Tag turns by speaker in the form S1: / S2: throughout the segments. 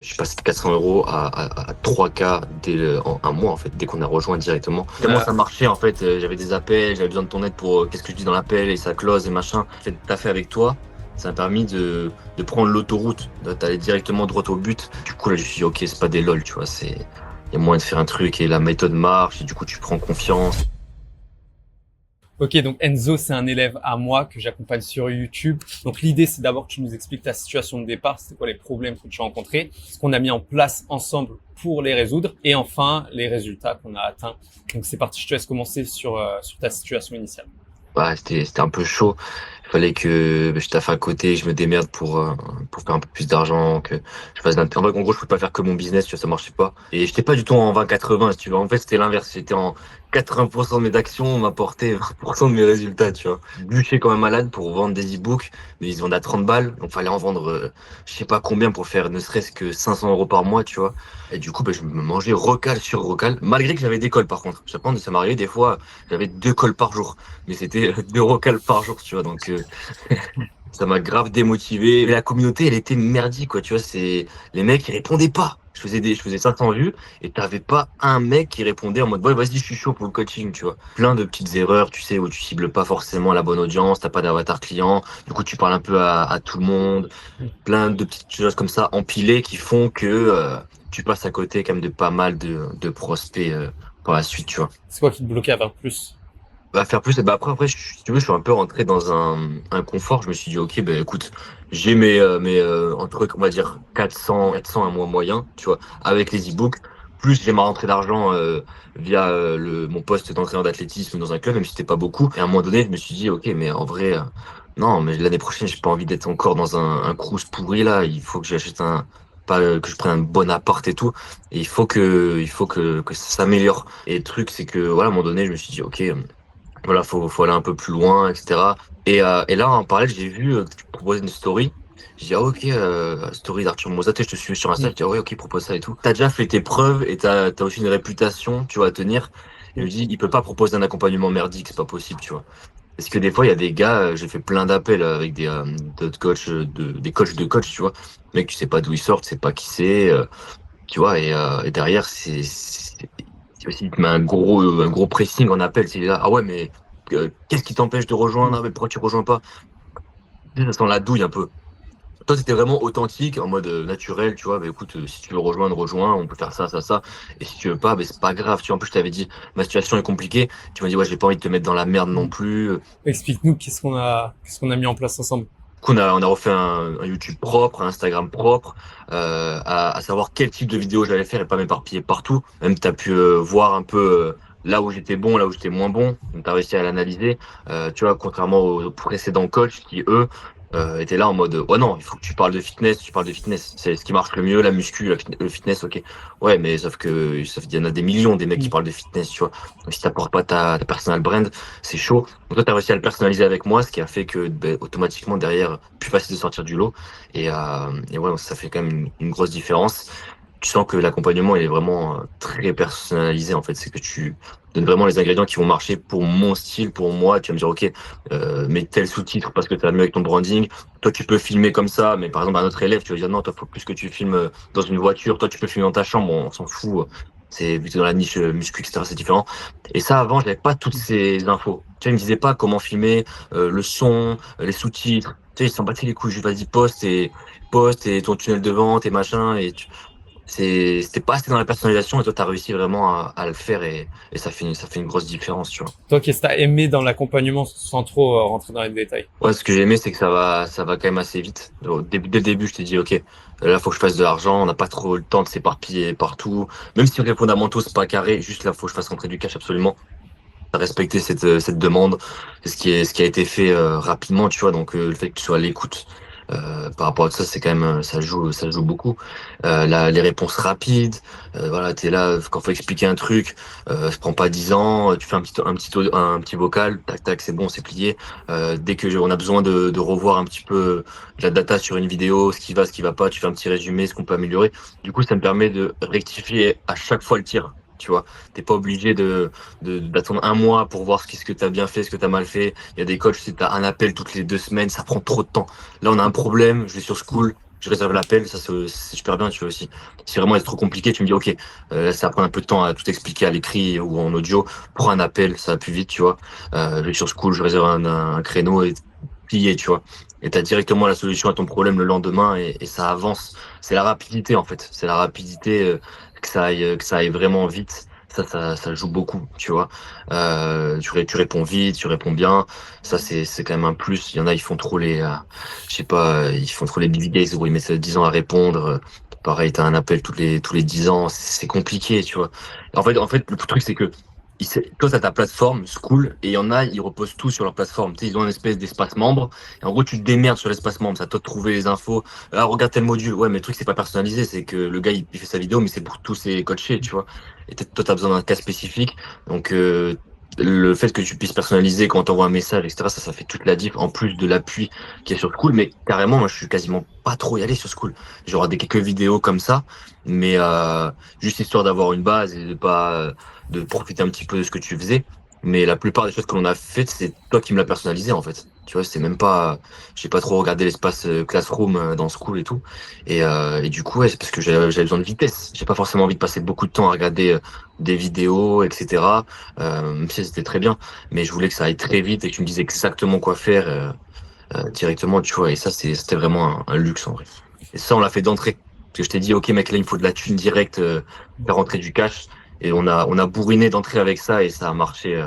S1: Je suis passé de 400 euros à 3K en un mois, en fait, dès qu'on a rejoint directement. Tellement ça marchait, en fait, j'avais des appels, j'avais besoin de ton aide pour qu'est-ce que je dis dans l'appel et ça close et machin. Le fait de taffer avec toi, ça m'a permis de prendre l'autoroute, d'aller directement droit au but. Du coup, là, je me suis dit, ok, c'est pas des lol, tu vois, il y a moyen de faire un truc et la méthode marche et du coup, tu prends confiance.
S2: Ok, donc Enzo, c'est un élève à moi que j'accompagne sur YouTube. Donc l'idée, c'est d'abord que tu nous expliques ta situation de départ, c'était quoi les problèmes que tu as rencontrés, ce qu'on a mis en place ensemble pour les résoudre, et enfin les résultats qu'on a atteints. Donc c'est parti, je te laisse commencer sur ta situation initiale.
S1: Ouais, c'était un peu chaud. Il fallait que je taffe à côté, je me démerde pour faire un peu plus d'argent, que je fasse en vrai, en gros, je pouvais pas faire que mon business, tu vois, ça marchait pas. Et j'étais pas du tout en 20-80, si tu veux. En fait, c'était l'inverse. J'étais en 80% de mes actions m'apportaient 20% de mes résultats, tu vois. Bûcher comme un malade pour vendre des e-books, mais ils se vendent à 30 balles. Donc, fallait en vendre, je sais pas combien pour faire ne serait-ce que 500 euros par mois, tu vois. Et du coup, je me mangeais recal sur recal, malgré que j'avais des calls, par contre. Je sais pas, ça m'arrivait des fois, j'avais 2 calls par jour, mais c'était 2 recals par jour, tu vois. Donc, ça m'a grave démotivé. Mais la communauté, elle était merdique, quoi. Tu vois, les mecs, ils répondaient pas. Je faisais 500 vues et t'avais pas un mec qui répondait en mode, ouais, vas-y, je suis chaud pour le coaching, tu vois. Plein de petites erreurs, tu sais, où tu cibles pas forcément la bonne audience, t'as pas d'avatar client. Du coup, tu parles un peu à tout le monde. Plein de petites choses comme ça empilées qui font que, tu passes à côté quand même de pas mal de prospects, par la suite, tu vois.
S2: C'est quoi qui te bloquait à faire plus?
S1: Bah, faire plus, et bah après, si tu veux, je suis un peu rentré dans un confort. Je me suis dit, ok, ben écoute, j'ai entre, on va dire, 400 un mois moyen, tu vois, avec les e-books. Plus j'ai ma rentrée d'argent via mon poste d'entraîneur d'athlétisme dans un club, même si c'était pas beaucoup. Et à un moment donné, je me suis dit, ok, mais en vrai, non, mais l'année prochaine, j'ai pas envie d'être encore dans un crous pourri là. Il faut que j'achète pas, que je prenne un bon appart et tout. Et il faut que ça s'améliore. Et le truc, c'est que, voilà, à un moment donné, je me suis dit, ok. Voilà, faut aller un peu plus loin, etc. Et là, en parallèle, j'ai vu que tu proposais une story. J'ai dit, ah, ok, story d'Arthur Mozaté, je te suis sur Insta. Je dis, ah ouais, ok, propose ça et tout. T'as déjà fait tes preuves et t'as aussi une réputation, tu vas à tenir. Et je me dis, il peut pas proposer un accompagnement merdique, c'est pas possible, tu vois. Parce que des fois, il y a des gars, j'ai fait plein d'appels avec d'autres coachs, des coachs de coachs, tu vois. Mec, tu sais pas d'où ils sortent, tu sais pas qui c'est, tu vois. Et derrière, c'est aussi, il te met un gros pressing en appel. C'est là, ah ouais, mais qu'est-ce qui t'empêche de rejoindre? Ah, mais pourquoi tu rejoins pas? Tu sais, ça sent la douille un peu. Toi, c'était vraiment authentique, en mode naturel, tu vois. Bah écoute, si tu veux rejoindre, rejoins, on peut faire ça, ça, ça. Et si tu veux pas, bah, c'est pas grave. Tu vois, en plus, je t'avais dit, ma situation est compliquée. Tu m'as dit, ouais, j'ai pas envie de te mettre dans la merde non plus.
S2: Explique-nous qu'est-ce qu'on a mis en place ensemble.
S1: Du coup, on a refait un YouTube propre, un Instagram propre, à savoir quel type de vidéo j'allais faire et pas m'éparpiller partout. Même tu as pu voir un peu là où j'étais bon, là où j'étais moins bon. Donc tu as réussi à l'analyser. Tu vois, contrairement aux précédents coachs qui, eux, étaient là en mode, oh non, il faut que tu parles de fitness, tu parles de fitness. C'est ce qui marche le mieux, la muscu, le fitness, ok. Ouais, mais sauf qu'il y en a des millions des mecs qui parlent de fitness, tu vois. Donc si t'apportes pas ta personal brand, c'est chaud. Donc toi, tu as réussi à le personnaliser avec moi, ce qui a fait que ben, automatiquement derrière, plus facile de sortir du lot. Et ouais, ça fait quand même une grosse différence. Tu sens que l'accompagnement il est vraiment très personnalisé en fait. C'est que tu donnes vraiment les ingrédients qui vont marcher pour mon style, pour moi. Tu vas me dire, ok, mets tel sous-titre parce que tu vas mieux avec ton branding. Toi, tu peux filmer comme ça, mais par exemple, un autre élève, tu vas dire, non, toi, faut plus que tu filmes dans une voiture. Toi, tu peux filmer dans ta chambre, on s'en fout. C'est vu que t'es dans la niche muscu, etc. C'est différent. Et ça, avant, j'avais pas toutes ces infos. Tu vois, ils me disaient pas comment filmer, le son, les sous-titres. Tu sais, ils s'en battaient les couilles. Je vas-y, poste et ton tunnel de vente et machin. C'était pas assez dans la personnalisation et toi, t'as réussi vraiment à le faire et ça fait une grosse différence, tu vois.
S2: Toi, qu'est-ce que t'as aimé dans l'accompagnement sans trop rentrer dans les détails?
S1: Ouais, ce que j'ai aimé, c'est que ça va quand même assez vite. Dès le début, je t'ai dit, ok, là, faut que je fasse de l'argent. On n'a pas trop le temps de s'éparpiller partout. Même si les fondamentaux, c'est pas carré, juste là, faut que je fasse rentrer du cash absolument. Respecter cette demande, c'est ce qui a été fait rapidement, tu vois. Donc le fait que tu sois à l'écoute par rapport à ça, c'est quand même ça joue beaucoup. Les réponses rapides, voilà, t'es là quand faut expliquer un truc, ça prend pas 10 ans, tu fais un petit vocal, tac tac, c'est bon, c'est plié. Dès que on a besoin de revoir un petit peu de la data sur une vidéo, ce qui va pas, tu fais un petit résumé, ce qu'on peut améliorer. Du coup, ça me permet de rectifier à chaque fois le tir. Tu vois, t'es pas obligé d'attendre un mois pour voir ce que tu as bien fait, ce que tu as mal fait. Il y a des coachs, si tu as un appel toutes les 2 semaines, ça prend trop de temps. Là, on a un problème, je vais sur School. je réserve l'appel, ça c'est super bien, tu vois aussi. Si vraiment c'est trop compliqué, tu me dis, ok, ça prend un peu de temps à tout expliquer à l'écrit ou en audio. Pour un appel, ça va plus vite, tu vois. Je vais sur School, je réserve un créneau et plié, tu vois. Et t'as directement la solution à ton problème le lendemain et ça avance. C'est la rapidité, en fait. C'est la rapidité, que ça aille vraiment vite. Ça joue beaucoup, tu vois. Tu réponds vite, tu réponds bien. Ça, c'est quand même un plus. Il y en a, ils font trop je sais pas, ils font trop les big days où ils mettent 10 ans à répondre. Pareil, t'as un appel tous les 10 ans. C'est compliqué, tu vois. En fait, le truc, c'est que toi, t'as ta plateforme, School, et il y en a, ils reposent tout sur leur plateforme. Tu sais, ils ont une espèce d'espace membre. Et en gros, tu te démerdes sur l'espace membre. C'est à toi de trouver les infos. Ah, regarde tel module. Ouais, mais le truc, c'est pas personnalisé. C'est que le gars, il fait sa vidéo, mais c'est pour tous ses coachés, tu vois. Et toi, t'as besoin d'un cas spécifique. Donc, le fait que tu puisses personnaliser quand t'envoies un message, etc., ça fait toute la diff, en plus de l'appui qui est sur School. Mais carrément, moi, je suis quasiment pas trop y aller sur School. J'aurai des quelques vidéos comme ça, mais juste histoire d'avoir une base et de pas de profiter un petit peu de ce que tu faisais. Mais la plupart des choses que l'on a faites, c'est toi qui me l'as personnalisé, en fait. Tu vois, c'est même pas, j'ai pas trop regardé l'espace Classroom dans School et tout. Et du coup, ouais, c'est parce que j'avais besoin de vitesse. J'ai pas forcément envie de passer beaucoup de temps à regarder des vidéos, etc. Même si c'était très bien, mais je voulais que ça aille très vite et que tu me dises exactement quoi faire directement, tu vois. Et ça, c'était vraiment un luxe en vrai. Et ça, on l'a fait d'entrée. Parce que je t'ai dit, ok, mec, là, il me faut de la thune directe, faire rentrer du cash. Et on a bourriné d'entrée avec ça et ça a marché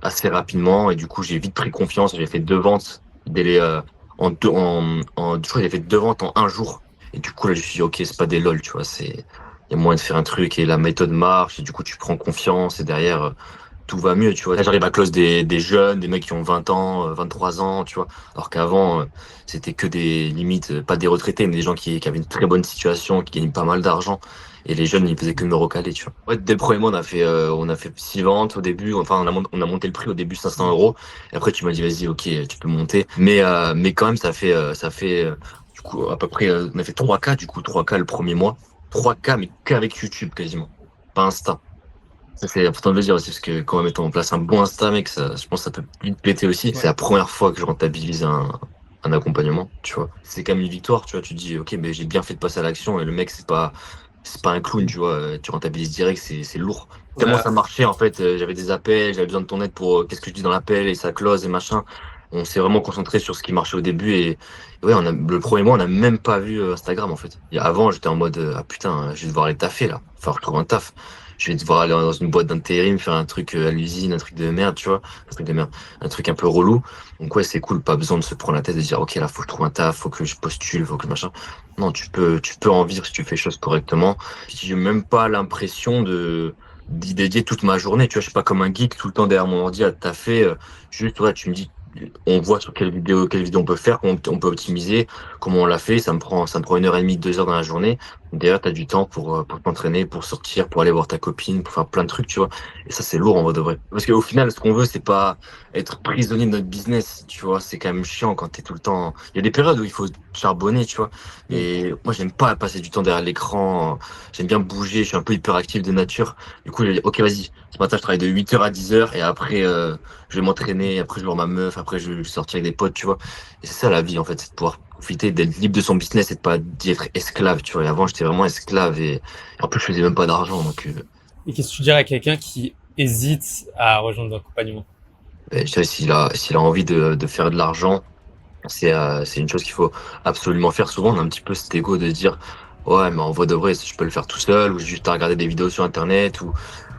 S1: assez rapidement. Et du coup, j'ai vite pris confiance. J'ai fait 2 ventes je crois que j'ai fait 2 ventes en un jour. Et du coup, là, je me suis dit, ok, c'est pas des lol, tu vois. Il y a moyen de faire un truc et la méthode marche. Et du coup, tu prends confiance et derrière, tout va mieux, tu vois. Là, j'arrive à close des jeunes, des mecs qui ont 20 ans, 23 ans, tu vois. Alors qu'avant, c'était que des limites, pas des retraités, mais des gens qui avaient une très bonne situation, qui gagnaient pas mal d'argent. Et les jeunes, ils faisaient que me recaler, tu vois. Ouais, dès le premier mois, on a fait 6 ventes au début. Enfin, on a monté le prix au début 500 euros. Et après, tu m'as dit, vas-y, ok, tu peux monter. Mais quand même, du coup, à peu près, on a fait 3K, du coup, 3K le premier mois. 3K, mais qu'avec YouTube, quasiment. Pas Insta. Ça, c'est important de le dire aussi, parce que quand on met en place un bon Insta, mec, je pense que ça peut vite péter aussi.
S2: Ouais.
S1: C'est la première fois que je rentabilise un accompagnement, tu vois. C'est quand même une victoire, tu vois. Tu te dis, ok, mais j'ai bien fait de passer à l'action, et le mec, c'est pas un clown, tu vois. Tu rentabilises direct, c'est lourd. Tellement
S2: Ouais.
S1: ça marchait, en fait, j'avais des appels, j'avais besoin de ton aide pour qu'est-ce que je dis dans l'appel, et ça close, et machin. On s'est vraiment concentré sur ce qui marchait au début, et ouais, le premier mois, on n'a même pas vu Instagram, en fait. Et avant, j'étais en mode, ah putain, je vais devoir aller taffer, là. Enfin, je trouve un taf. Je vais devoir aller dans une boîte d'intérim, faire un truc à l'usine, un truc de merde, tu vois. Un truc de merde. Un truc un peu relou. Donc ouais, c'est cool, pas besoin de se prendre la tête et de dire, ok, là, faut que je trouve un taf, faut que je postule, faut que machin. Non, tu peux en vivre si tu fais les choses correctement. Puis j'ai même pas l'impression d'y dédier toute ma journée, tu vois. Je suis pas comme un geek tout le temps derrière mon ordi à taffer. Juste, ouais, tu me dis, on voit sur quelle vidéo on peut faire, comment on peut optimiser, comment on l'a fait. Ça me prend 1 heure et demie, 2 heures dans la journée. D'ailleurs, tu as du temps pour t'entraîner, pour sortir, pour aller voir ta copine, pour faire plein de trucs, tu vois. Et ça, c'est lourd en vrai de vrai. Parce qu'au final, ce qu'on veut, c'est pas être prisonnier de notre business, tu vois. C'est quand même chiant quand t'es tout le temps. Il y a des périodes où il faut charbonner, tu vois.
S2: Mm.
S1: Et moi, j'aime pas passer du temps derrière l'écran. J'aime bien bouger. Je suis un peu hyperactif de nature. Du coup, j'ai dit, ok, vas-y. Ce matin, je travaille de 8 heures à 10 heures et après, je vais m'entraîner. Après, je vais voir ma meuf. Après, je vais sortir avec des potes, tu vois. Et c'est ça la vie, en fait. C'est de pouvoir profiter d'être libre de son business et de pas d'y être esclave, tu vois. Et avant, j'étais vraiment esclave et en plus, je faisais même pas d'argent. Donc,
S2: Et qu'est-ce que tu dirais à quelqu'un qui hésite à rejoindre l'accompagnement?
S1: je dirais, s'il a envie de faire de l'argent, c'est une chose qu'il faut absolument faire. Souvent, on a un petit peu cet ego de se dire, ouais, mais en vrai de vrai, je peux le faire tout seul, ou juste à regarder des vidéos sur Internet,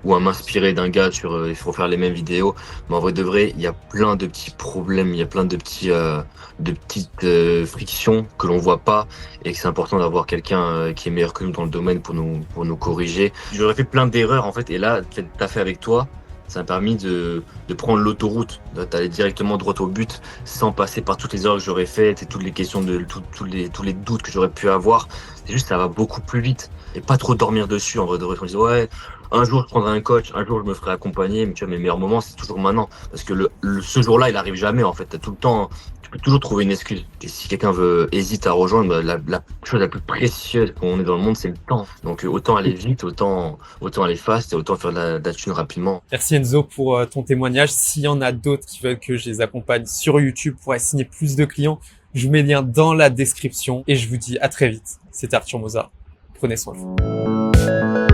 S1: ou à m'inspirer d'un gars sur, il faut faire les mêmes vidéos. Mais en vrai de vrai, il y a plein de petits problèmes, il y a plein de petites frictions que l'on voit pas, et que c'est important d'avoir quelqu'un qui est meilleur que nous dans le domaine pour nous corriger. J'aurais fait plein d'erreurs, en fait, et là, t'as fait avec toi. Ça m'a permis de prendre l'autoroute, d'aller directement droit au but, sans passer par toutes les erreurs que j'aurais faites et toutes les questions tous les doutes que j'aurais pu avoir. C'est juste, ça va beaucoup plus vite. Et pas trop dormir dessus, en vrai de vrai. On dit, ouais, un jour je prendrai un coach, un jour je me ferai accompagner, mais tu vois, mes meilleurs moments, c'est toujours maintenant. Parce que ce jour-là, il arrive jamais, en fait. T'as tout le temps, tu peux toujours trouver une excuse. Et si quelqu'un hésite à rejoindre, bah, la chose la plus précieuse qu'on ait dans le monde, c'est le temps. Donc, autant aller vite, autant aller fast et autant faire de la thune rapidement.
S2: Merci Enzo pour ton témoignage. S'il y en a d'autres qui veulent que je les accompagne sur YouTube pour signer plus de clients, Je vous mets le lien dans la description et je vous dis à très vite. C'était Arthur Mozart. Prenez soin de vous.